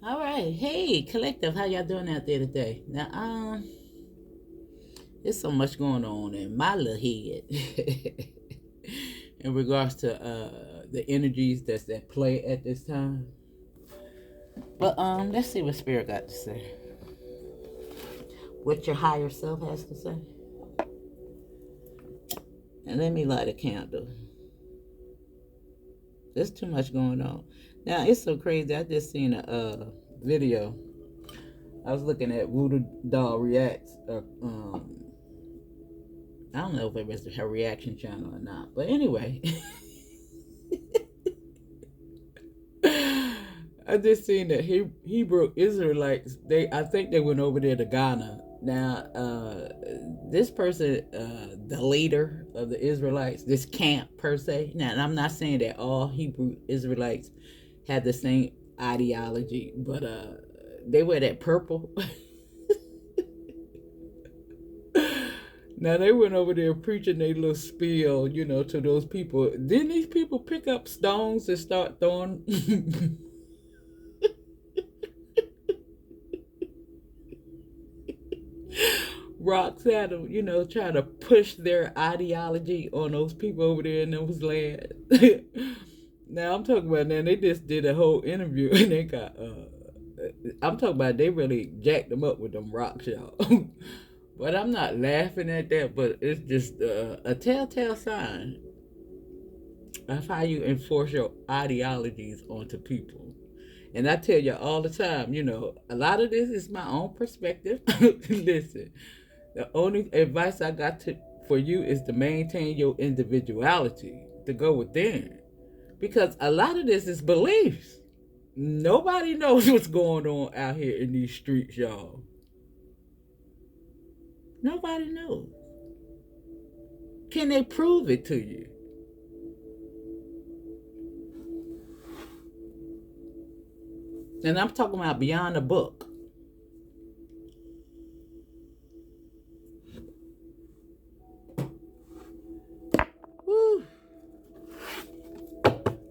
All right. Hey, collective, how y'all doing out there today? Now, there's so much going on in my little head in regards to the energies that's at play at this time. But let's see what spirit got to say. What your higher self has to say. And let me light a candle. There's too much going on. Now it's so crazy. I just seen a video. I was looking at Voodoo Doll Reacts. I don't know if it was her reaction channel or not, but anyway, I just seen that Hebrew Israelites. I think they went over there to Ghana. Now, this person, the leader of the Israelites, this camp per se. Now, and I'm not saying that all Hebrew Israelites had the same ideology, but they wear that purple. Now they went over there preaching their little spiel, to those people. Didn't these people pick up stones and start throwing rocks at them, trying to push their ideology on those people over there in those lands? Now I'm talking about now they just did a whole interview and they got I'm talking about they really jacked them up with them rocks, y'all. But I'm not laughing at that, but it's just a telltale sign of how you enforce your ideologies onto people. And I tell you all the time, a lot of this is my own perspective. Listen, the only advice I got for you is to maintain your individuality, to go within. Because a lot of this is beliefs. Nobody knows what's going on out here in these streets, y'all. Nobody knows. Can they prove it to you? And I'm talking about beyond the book. Woo.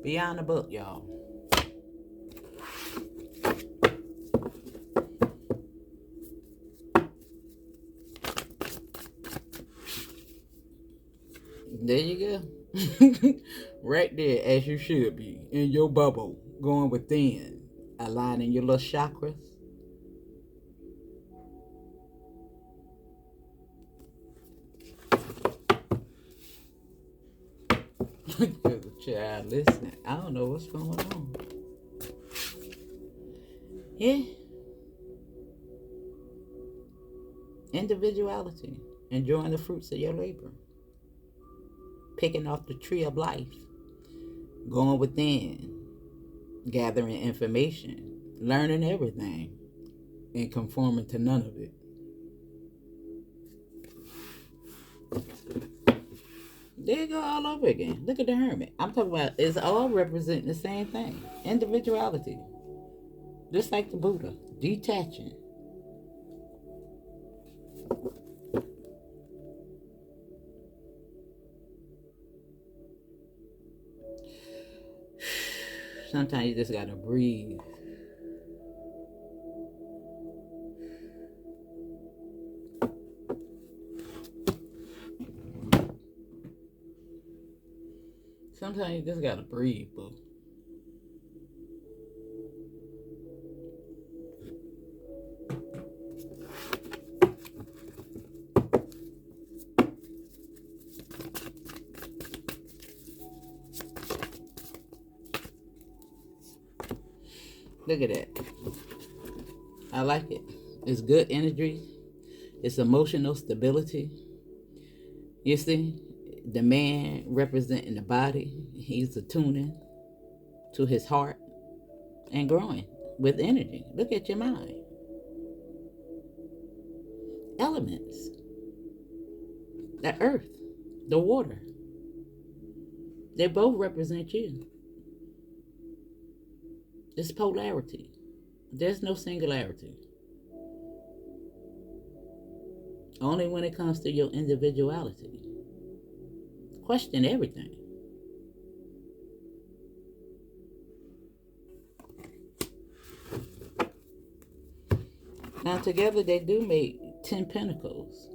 Beyond the book, y'all. There you go. Right there, as you should be, in your bubble, going within, aligning your little chakras. Child, listen, I don't know what's going on. Yeah, individuality, enjoying the fruits of your labor, picking off the tree of life, going within, gathering information, learning everything, and conforming to none of it. There you go, all over again. Look at the hermit. I'm talking about it's all representing the same thing. Individuality. Just like the Buddha. Detaching. Sometimes you just gotta breathe. Sometimes you just gotta breathe, boo. Look at that. I like it. It's good energy. It's emotional stability. You see, the man representing the body, he's attuning to his heart and growing with energy. Look at your mind. Elements, the earth, the water, they both represent you. It's polarity. There's no singularity. Only when it comes to your individuality. Question everything. Now together they do make 10 pentacles.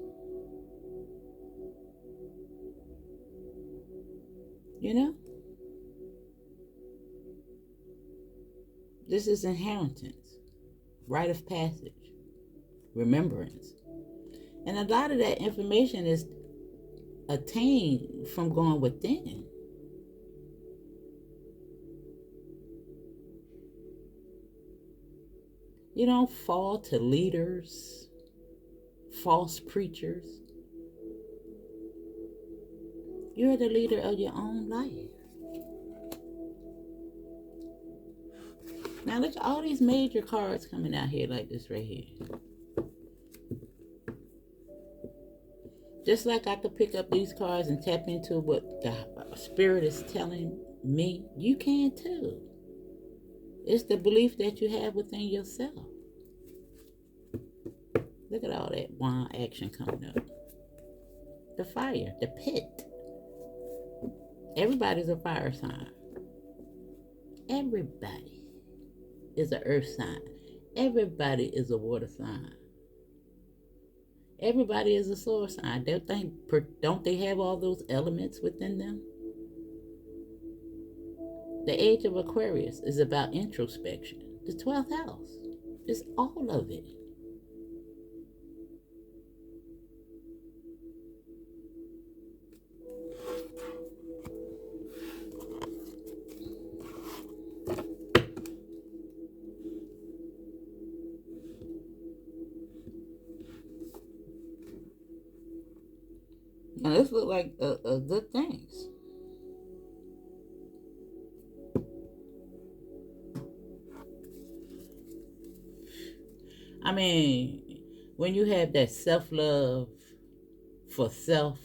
You know? This is inheritance, rite of passage, remembrance. And a lot of that information is attained from going within. You don't fall to leaders, false preachers. You're the leader of your own life. Now look at all these major cards coming out here like this right here. Just like I could pick up these cards and tap into what the spirit is telling me, you can too. It's the belief that you have within yourself. Look at all that wand action coming up. The fire, the pit. Everybody's a fire sign. Everybody is an earth sign. Everybody is a water sign. Everybody is a soil sign. Don't they have all those elements within them? The age of Aquarius is about introspection. The 12th house is all of it. Now this look like good things. I mean, when you have that self-love for self,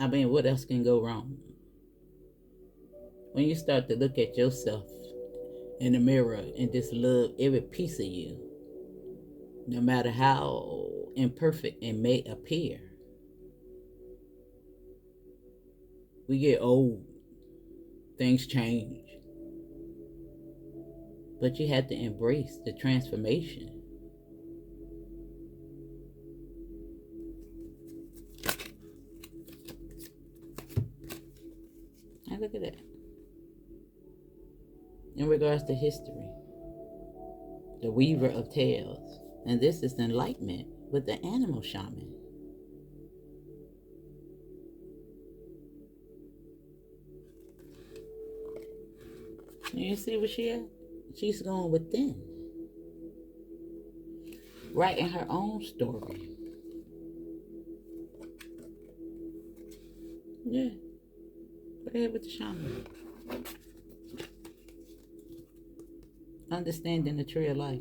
I mean, what else can go wrong? When you start to look at yourself in the mirror and just love every piece of you, no matter how imperfect it may appear. We get old, things change, but you have to embrace the transformation. And look at that. In regards to history, the weaver of tales, and this is enlightenment with the animal shaman. You see where she at? She's going within, writing her own story. Yeah, go ahead with the shaman. Understanding the tree of life.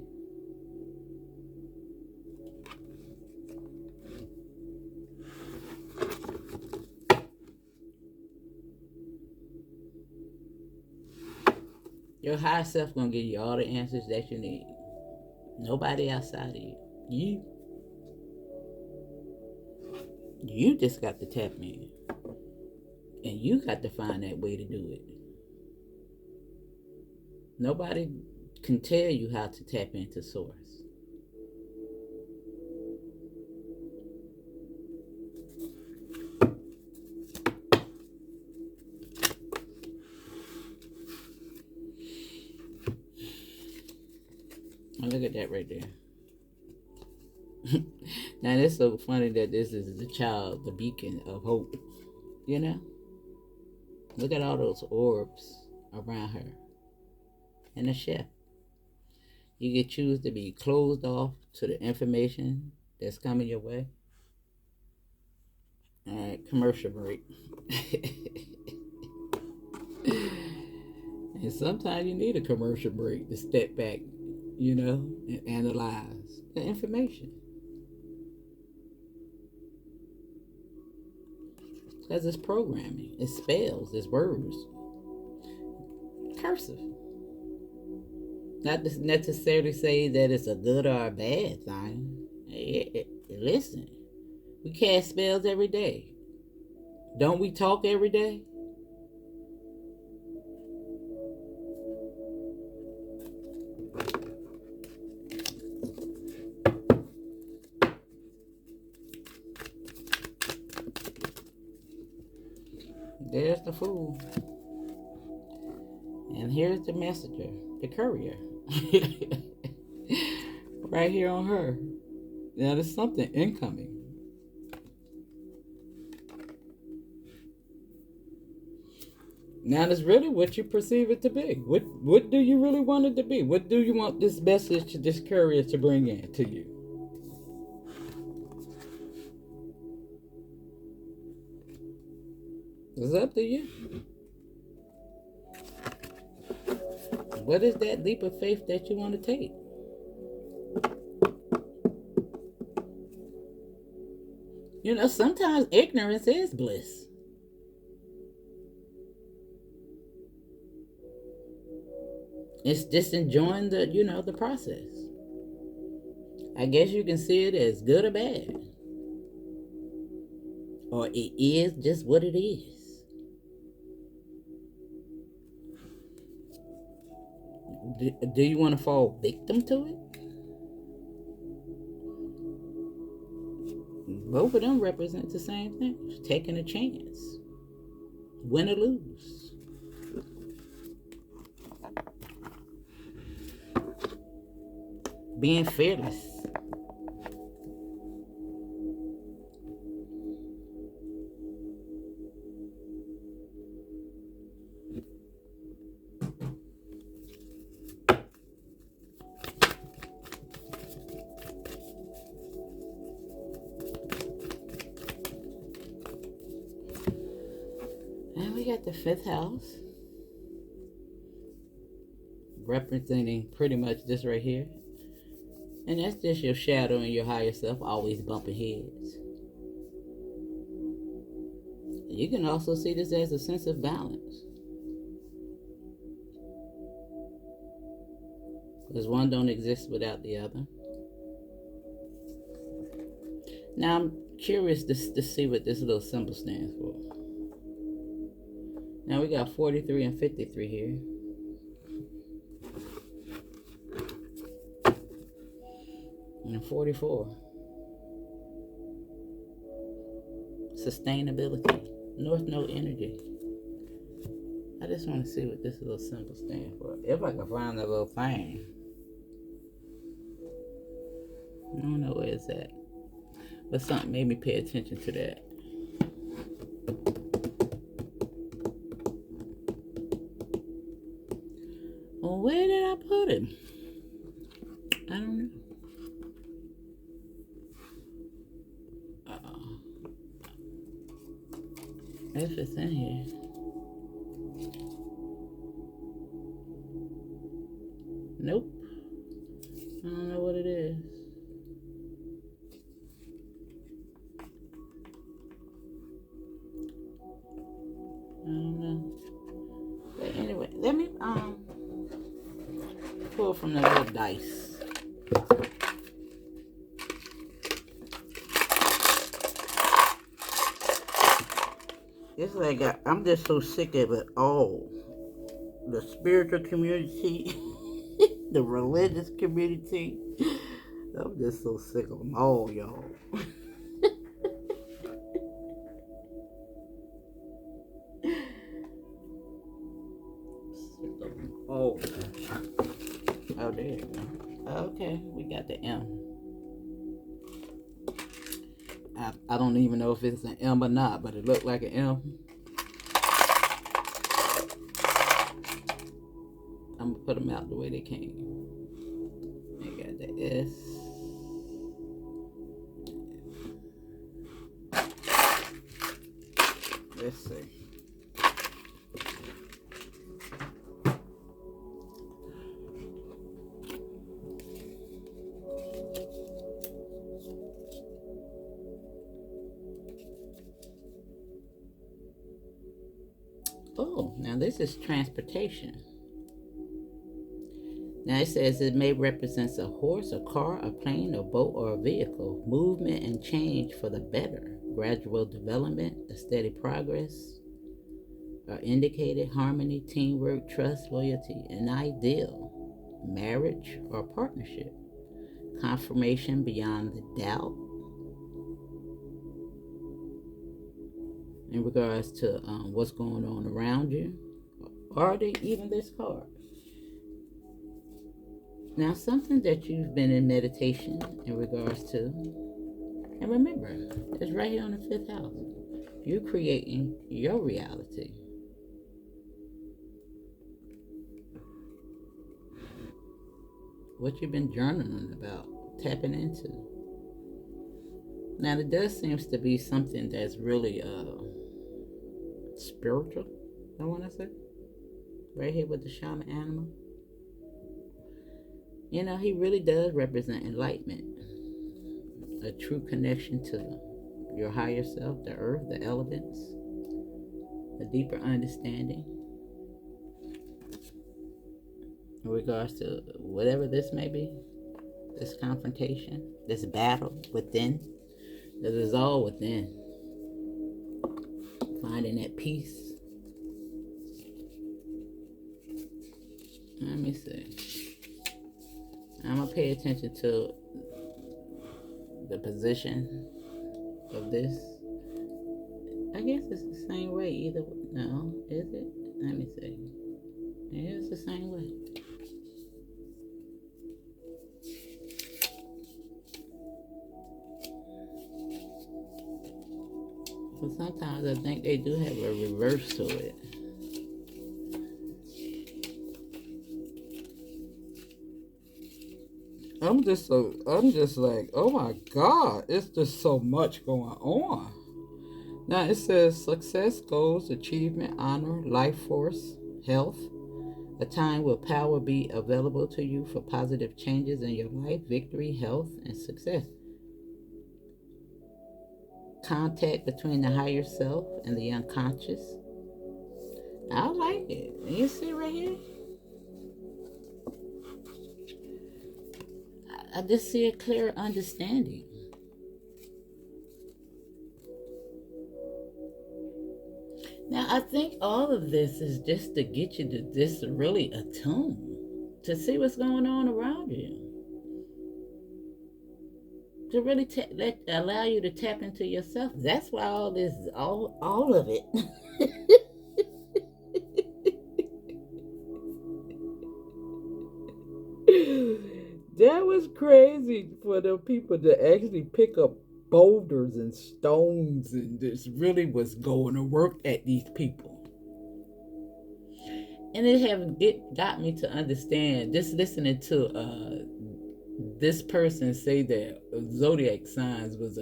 Your higher self gonna give you all the answers that you need. Nobody outside of you. You just got to tap in. And you got to find that way to do it. Nobody can tell you how to tap into source. Oh, look at that right there. Now it's so funny that this is the child, the beacon of hope. You know? Look at all those orbs around her. And the chef. You can choose to be closed off to the information that's coming your way. All right, commercial break. And sometimes you need a commercial break to step back, you know, and analyze the information. Because it's programming, it's spells, it's words. Cursive. Not to necessarily say that it's a good or a bad thing. Listen, we cast spells every day. Don't we talk every day? the Fool. And here's the messenger, the courier. Right here on her. Now there's something incoming. Now that's really what you perceive it to be. What do you really want it to be? What do you want this message, this courier to bring in to you? It's up to you. What is that leap of faith that you want to take? You know, sometimes ignorance is bliss. It's just enjoying the process. I guess you can see it as good or bad. Or it is just what it is. Do you want to fall victim to it? Both of them represent the same thing. Taking a chance. Win or lose. Being fearless. And we got the 5th house, representing pretty much this right here. And that's just your shadow and your higher self always bumping heads. You can also see this as a sense of balance. Because one don't exist without the other. Now I'm curious to see what this little symbol stands for. Now we got 43 and 53 here. And 44. Sustainability. North Node energy. I just want to see what this little symbol stands for. If I can find that little thing. I don't know where it's at. But something made me pay attention to that. Well, where did I put him? I don't know. If it's in here. Nope. I don't know what it is. I don't know. But anyway, let me pull from the little dice. It's like I'm just so sick of it all. The spiritual community, the religious community. I'm just so sick of them all, y'all. Oh, there you go. Okay, we got the M. I don't even know if it's an M or not, but it looked like an M. I'm gonna put them out the way they came. I got the S. Let's see. Oh, now this is transportation. Now it says it may represent a horse, a car, a plane, a boat, or a vehicle. Movement and change for the better. Gradual development, a steady progress are indicated. Harmony, teamwork, trust, loyalty, an ideal. Marriage or partnership. Confirmation beyond the doubt. in regards to what's going on around you? Are they even this card? Now, something that you've been in meditation in regards to, and remember, it's right here on the fifth house. You're creating your reality. What you've been journaling about, tapping into. Now, it does seems to be something that's really spiritual, I want to say. Right here with the shaman animal. You know, he really does represent enlightenment. A true connection to your higher self, the earth, the elements, a deeper understanding in regards to whatever this may be, this confrontation, this battle within, that is all within. Finding that peace. Let me see. I'm going to pay attention to the position of this. I guess it's the same way either. No, is it? Let me see. Yeah, it's the same way. But sometimes I think they do have a reverse to it. I'm just like, oh my God, it's just so much going on. Now it says success, goals, achievement, honor, life force, health. A time will power be available to you for positive changes in your life, victory, health, and success. Contact between the higher self and the unconscious. I like it. You see right here? I just see a clear understanding. Now, I think all of this is just to get you to just really attune, to see what's going on around you, to really allow you to tap into yourself. That's why all this, all of it. That was crazy for the people to actually pick up boulders and stones, and this really was going to work at these people. And it got me to understand, just listening to this person say that zodiac signs was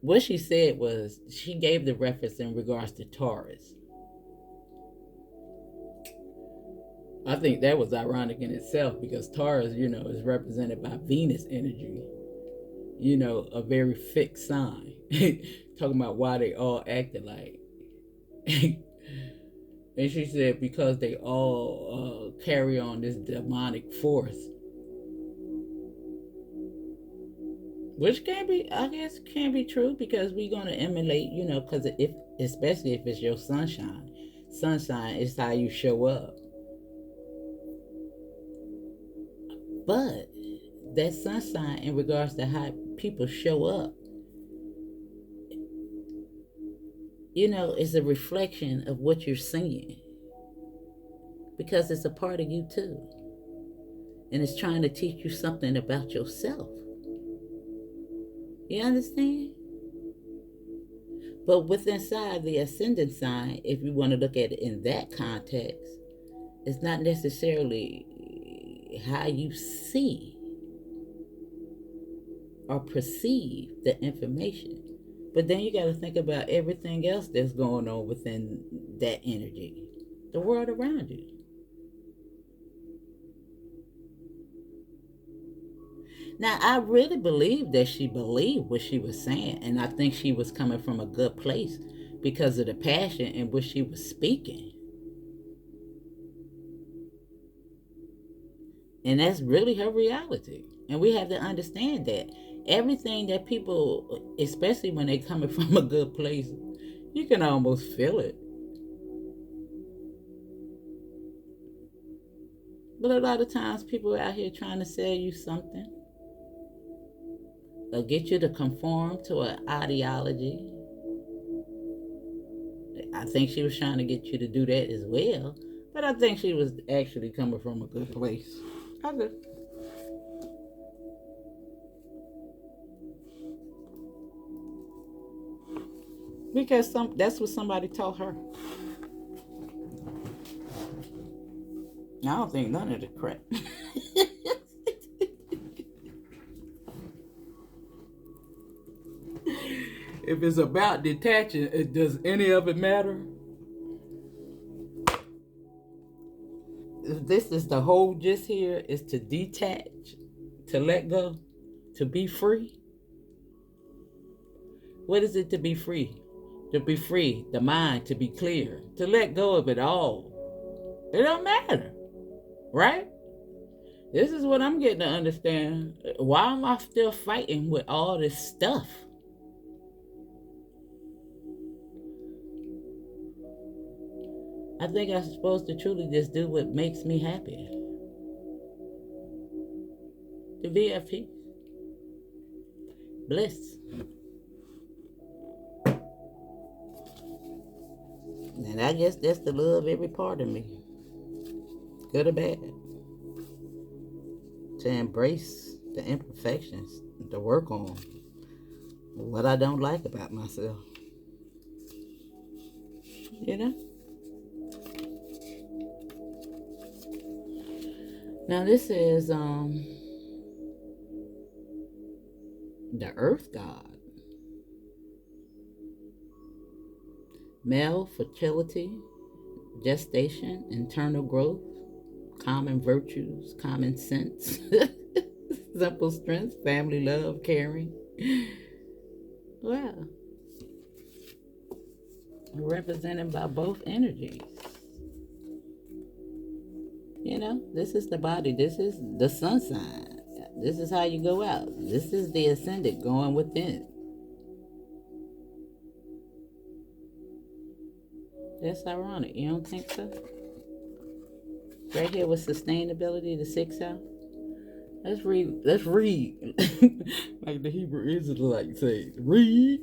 what she said was, she gave the reference in regards to Taurus. I think that was ironic in itself, because Taurus, is represented by Venus energy, a very fixed sign. Talking about why they all acted like. And she said because they all carry on this demonic force. Which can be true, because we're going to emulate, because especially if it's your sunshine. Sunshine is how you show up. But that sunshine, in regards to how people show up, is a reflection of what you're seeing. Because it's a part of you too. And it's trying to teach you something about yourself. You understand? But with inside the ascendant sign, if you want to look at it in that context, it's not necessarily how you see or perceive the information. But then you got to think about everything else that's going on within that energy, the world around you. Now, I really believe that she believed what she was saying, and I think she was coming from a good place because of the passion in which she was speaking. And that's really her reality. And we have to understand that everything that people, especially when they're coming from a good place, you can almost feel it. But a lot of times people are out here trying to sell you something, or get you to conform to an ideology, I think she was trying to get you to do that as well. But I think she was actually coming from a good place. Okay. Because that's what somebody told her. I don't think none of the crap. If it's about detaching, does any of it matter? If this is the whole gist here, is to detach, to let go, to be free. What is it to be free? To be free, the mind to be clear, to let go of it all. It don't matter, right? This is what I'm getting to understand. Why am I still fighting with all this stuff? I think I'm supposed to truly just do what makes me happy. To be at peace, bliss. And I guess that's to love every part of me, good or bad. To embrace the imperfections, to work on what I don't like about myself. You know? Now this is the earth god. Male fertility, gestation, internal growth, common virtues, common sense, simple strengths, family love, caring. Well, represented by both energies. You know, this is the body, this is the sun sign. This is how you go out. This is the ascendant going within. That's ironic. You don't think so? Right here with sustainability, the sixth house. Let's read. Let's read. Like the Hebrew Israelites say, read.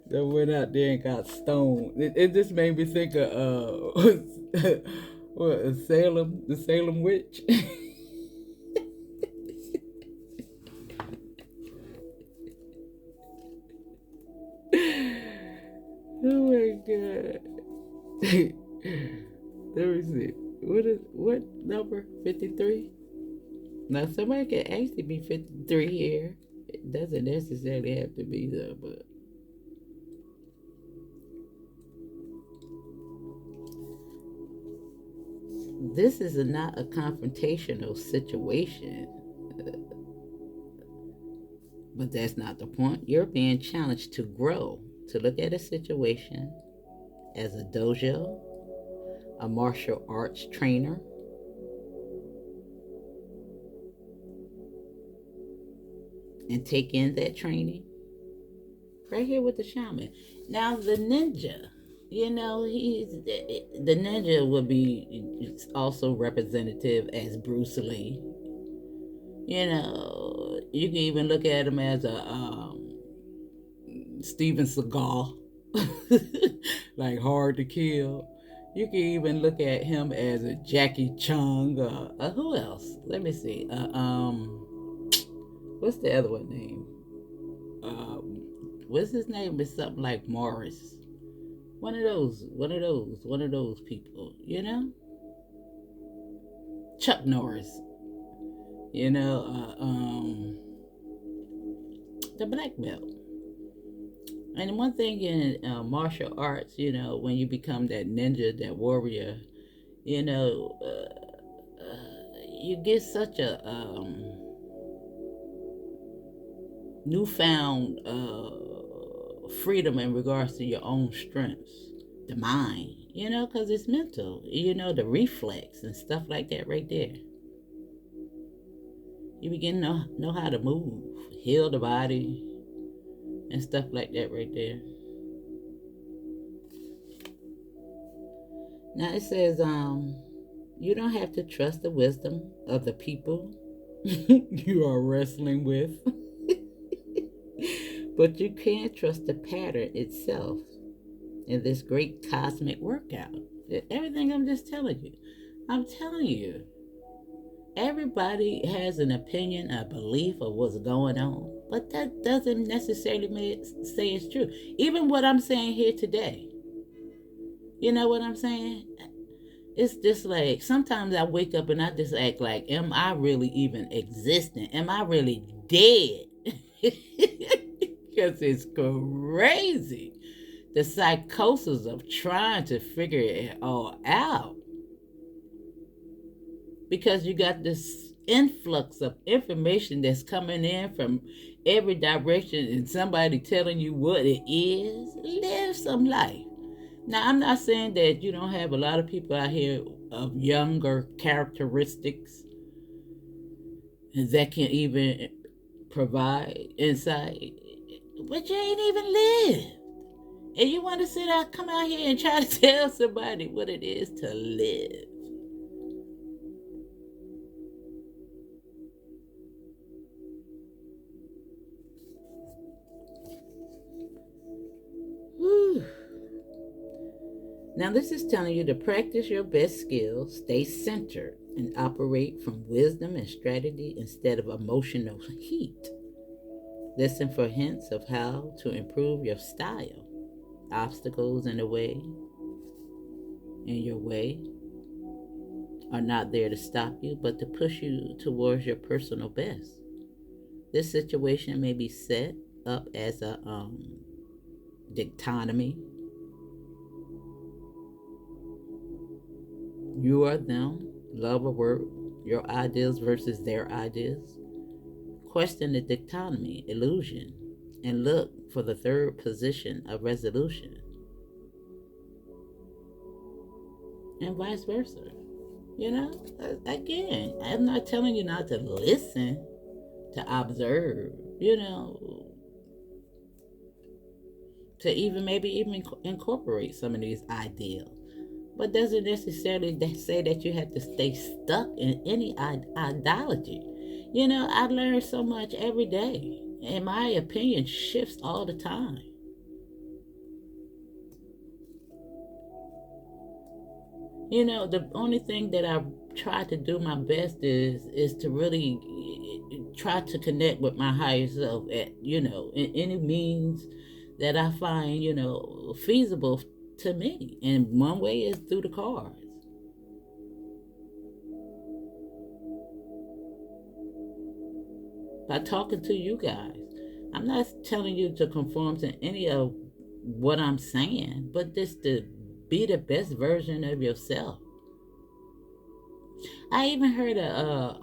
That went out there and got stoned. It just made me think of what, Salem, the Salem witch. Oh my god. Let me see. What number? 53? Now somebody can actually be 53 here. It doesn't necessarily have to be though, but this is not a confrontational situation. But that's not the point. You're being challenged to grow, to look at a situation as a dojo, a martial arts trainer, and take in that training. Right here with the shaman. Now, the ninja, you know, the ninja would be also representative as Bruce Lee. You know, you can even look at him as a Steven Seagal, like hard to kill. You can even look at him as a Jackie Chung. Who else? Let me see. What's the other one name? What's his name? It's something like Morris. One of those people. You know, Chuck Norris. You know, the black belt. And one thing in martial arts, you know, when you become that ninja, that warrior, you know, you get such a newfound freedom in regards to your own strengths, the mind, you know, because it's mental, you know, the reflex and stuff like that right there. You begin to know how to move, heal the body, and stuff like that right there. Now it says, you don't have to trust the wisdom of the people you are wrestling with. But you can't trust the pattern itself in this great cosmic workout. Everything I'm just telling you. I'm telling you, everybody has an opinion, a belief of what's going on, but that doesn't necessarily say it's true. Even what I'm saying here today, you know what I'm saying? It's just like sometimes I wake up and I just act like, am I really even existing? Am I really dead? Because it's crazy. The psychosis of trying to figure it all out. Because you got this influx of information that's coming in from every direction and somebody telling you what it is. Live some life. Now, I'm not saying that you don't have a lot of people out here of younger characteristics that can even provide insight, but you ain't even lived. And you want to come out here and try to tell somebody what it is to live. Whew. Now, this is telling you to practice your best skills, stay centered, and operate from wisdom and strategy instead of emotional heat. Listen for hints of how to improve your style. Obstacles in your way, are not there to stop you, but to push you towards your personal best. This situation may be set up as a dichotomy. You are them, love or work, your ideas versus their ideas. Question the dichotomy, illusion, and look for the third position of resolution, and vice versa. You know, again, I'm not telling you not to listen, to observe, you know, to even incorporate some of these ideals. But doesn't necessarily say that you have to stay stuck in any ideology. You know, I learn so much every day, and my opinion shifts all the time. You know, the only thing that I try to do my best is to really try to connect with my higher self at, you know, in any means that I find, you know, feasible to me. And one way is through the cards. By talking to you guys. I'm not telling you to conform to any of what I'm saying, but just to be the best version of yourself. I even heard a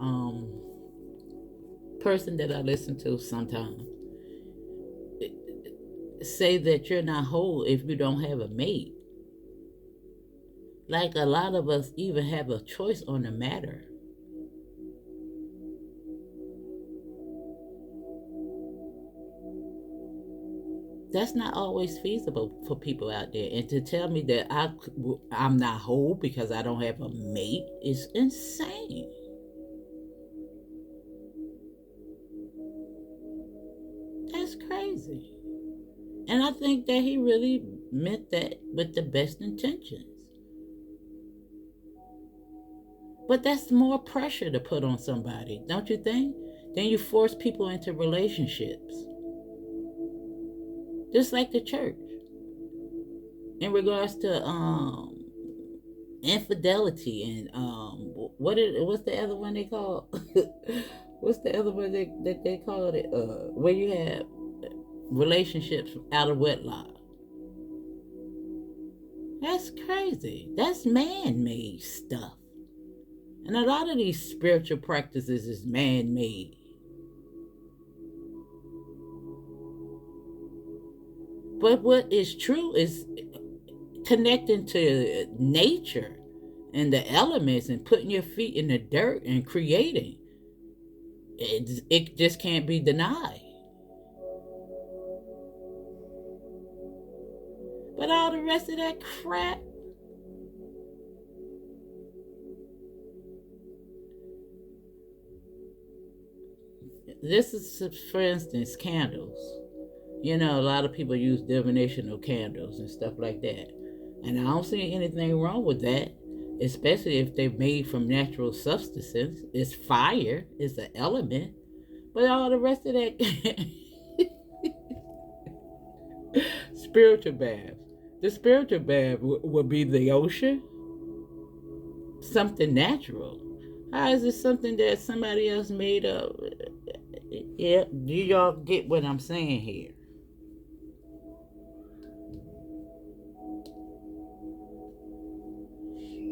person that I listen to sometimes say that you're not whole if you don't have a mate. Like a lot of us even have a choice on the matter. That's not always feasible for people out there. And to tell me that I'm not whole because I don't have a mate is insane. That's crazy. And I think that he really meant that with the best intentions. But that's more pressure to put on somebody, don't you think? Then you force people into relationships. Just like the church. In regards to infidelity and what's the other one they call what's the other one that they called it where you have relationships out of wedlock. That's crazy. That's man-made stuff. And a lot of these spiritual practices is man-made. But what is true is connecting to nature and the elements and putting your feet in the dirt and creating. It just can't be denied. But all the rest of that crap, This is, for instance, candles. You know, a lot of people use divinational candles and stuff like that. And I don't see anything wrong with that, especially if they're made from natural substances. It's fire, it's an element. But all the rest of that spiritual baths. The spiritual bath would be the ocean, something natural. How is it something that somebody else made up? Yeah, do y'all get what I'm saying here?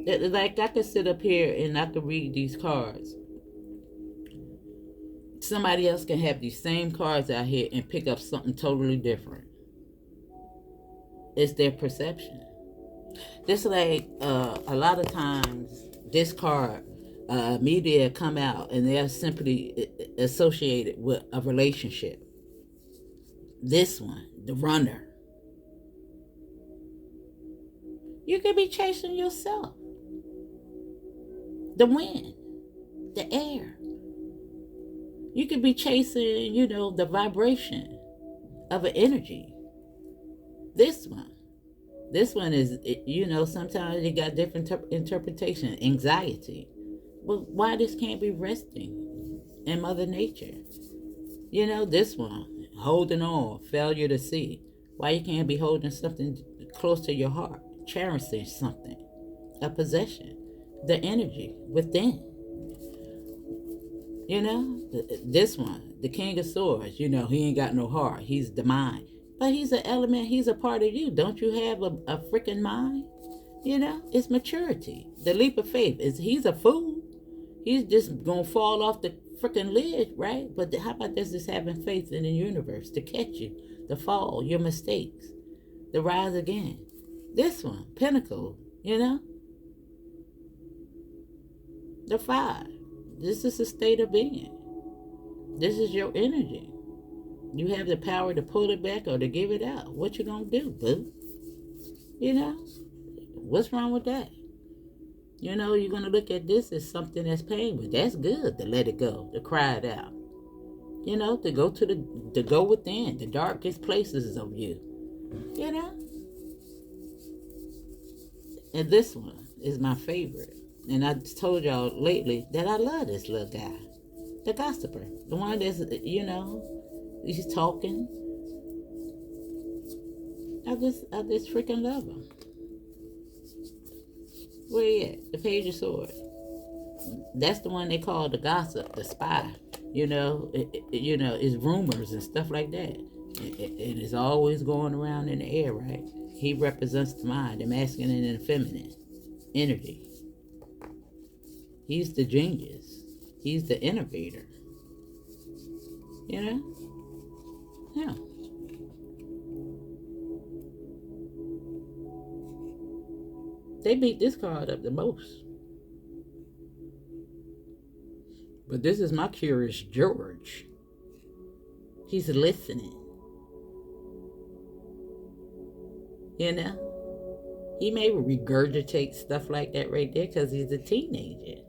Like I could sit up here and I could read these cards. Somebody else can have these same cards out here and pick up something totally different. It's their perception. Just like a lot of times, this card, media come out and they are simply associated with a relationship. This one, the runner. You could be chasing yourself. The wind, the air. You could be chasing, the vibration of an energy. This one is, sometimes you got different interpretation. Anxiety. Well, why this can't be resting in Mother Nature? This one, holding on, failure to see. Why you can't be holding something close to your heart, cherishing something, a possession, the energy within. This one, the King of Swords, he ain't got no heart. He's the mind. But he's an element, he's a part of you. Don't you have a freaking mind? It's maturity. The leap of faith. He's a fool. He's just going to fall off the freaking lid, right? But how about this is having faith in the universe to catch you, to fall, your mistakes, to rise again. This one, Pinnacle, the 5. This is a state of being. This is your energy. You have the power to pull it back or to give it out. What you gonna do, boo? What's wrong with that? You're gonna look at this as something that's painful. That's good to let it go, to cry it out. To go within the darkest places of you. And this one is my favorite. And I told y'all lately that I love this little guy. The gossiper. The one that's, he's talking. I just freaking love him. Where he at? The Page of Swords. That's the one they call the gossip, the spy. It's rumors and stuff like that. It is always going around in the air, right? He represents the mind, the masculine and the feminine energy. He's the genius. He's the innovator. Yeah. They beat this card up the most. But this is my Curious George. He's listening. He may regurgitate stuff like that right there because he's a teenager.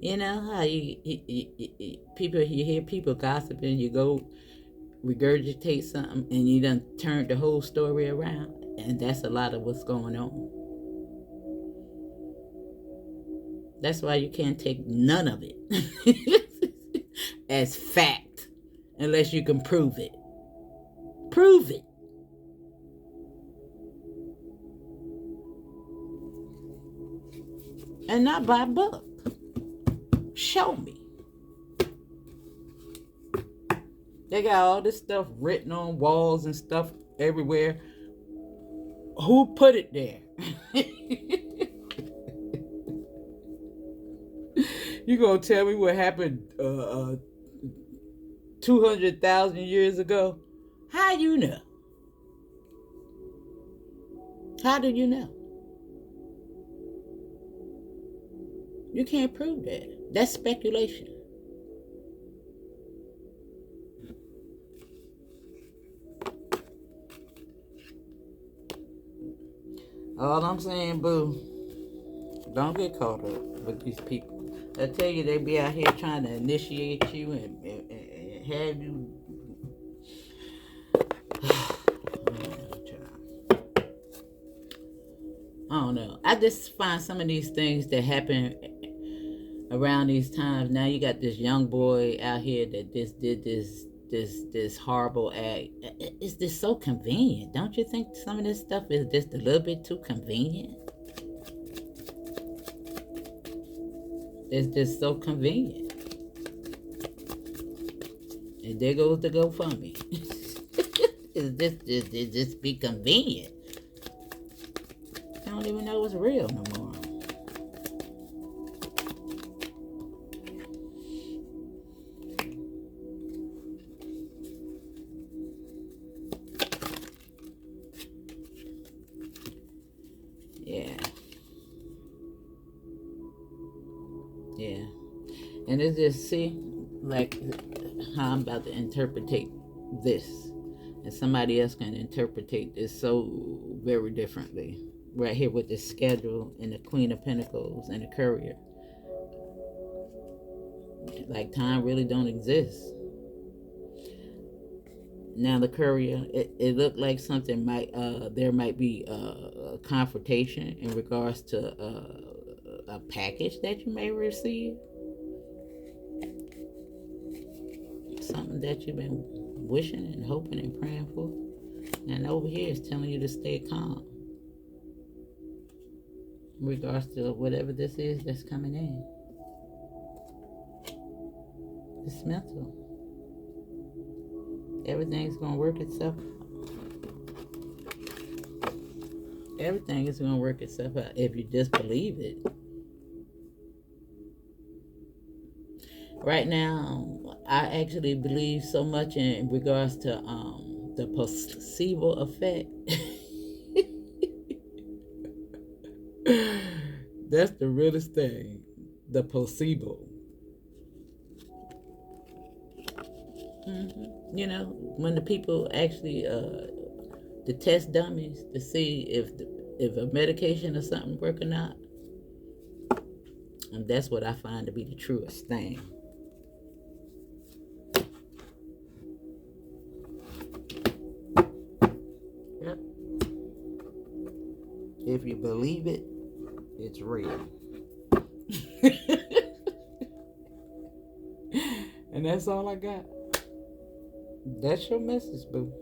How you hear people gossiping, you go regurgitate something and you done turn the whole story around. And that's a lot of what's going on. That's why you can't take none of it as fact unless you can prove it. Prove it. And not by book. Show me. They got all this stuff written on walls and stuff everywhere. Who put it there? You gonna tell me what happened 200,000 years ago? How you know? How do you know? You can't prove that. That's speculation. All I'm saying, boo, don't get caught up with these people. I tell you, they be out here trying to initiate you have you. I don't know. I just find some of these things that happen around these times. Now you got this young boy out here that just did this horrible act. It's just so convenient. Don't you think some of this stuff is just a little bit too convenient? It's just so convenient. And there goes the GoFundMe. It just be convenient. I don't even know what's real no more. Yeah. Yeah. And it's just, see, like how I'm about to interpretate this. And somebody else can interpretate this so very differently. Right here with the schedule and the Queen of Pentacles and the Courier. Like time really don't exist. Now the Courier, it looked like something there might be a confrontation in regards to a package that you may receive. Something that you've been wishing and hoping and praying for. And over here is telling you to stay calm in regards to whatever this is that's coming in. It's mental. Everything's going to work itself out. Everything is going to work itself out if you just believe it. Right now, I actually believe so much in regards to the placebo effect. That's the realest thing. The placebo. Mm-hmm. You know, when the people actually the test dummies to see if a medication or something work or not, and that's what I find to be the truest thing. Yep. If you believe it, it's real. And that's all I got. That's your message, boo.